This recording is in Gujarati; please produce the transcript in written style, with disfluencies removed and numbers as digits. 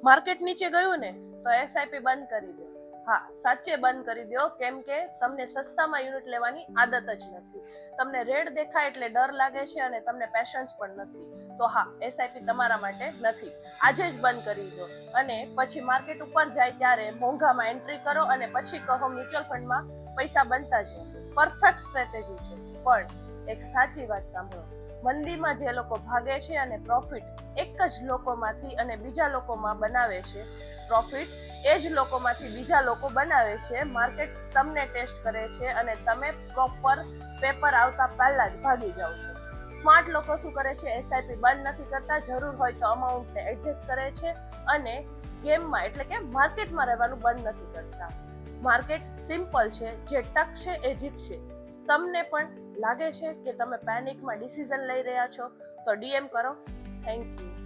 માર્કેટ નીચે ગયું ને તો એસઆઈપી બંધ કરી દો. હા, સાચે બંધ કરી દો, કેમ કે તમને સસ્તામાં યુનિટ લેવાની આદત જ નથી. તમને રેડ દેખાય એટલે ડર લાગે છે અને તમને પેશન્સ પણ નથી. તો હા, એસઆઈપી તમારા માટે નથી. આજે જ બંધ કરી દો અને પછી માર્કેટ ઉપર જાય ત્યારે મોંઘામાં એન્ટ્રી કરો અને પછી કહો મ્યુચ્યુઅલ ફંડમાં પૈસા બનતા છે. પરફેક્ટ સ્ટ્રેટેજી છે. પણ એક સાચી વાત સાંભળો, મંદીમાં જે લોકો ભાગે છે અને પ્રોફિટ એક જ લોકોમાંથી અને બીજા લોકોમાં બનાવે છે, પ્રોફિટ એ જ લોકોમાંથી બીજા લોકો બનાવે છે. માર્કેટ તમને ટેસ્ટ કરે છે અને તમે પ્રોપર પેપર આવતા પહેલા જ ભાગી જાઓ છો. સ્માર્ટ લોકો શું કરે છે, એસઆઈપી બંધ નથી કરતા, જરૂર હોય તો અમાઉન્ટને એડજસ્ટ કરે છે અને ગેમમાં એટલે કે માર્કેટમાં રહેવાનું બંધ નથી કરતા. માર્કેટ સિમ્પલ છે, જે ટકશે એ જીતશે. તમને પણ લાગે છે કે તમે પેનિકમાં ડિસિઝન લઈ રહ્યા છો તો ડીએમ કરો. Thank you.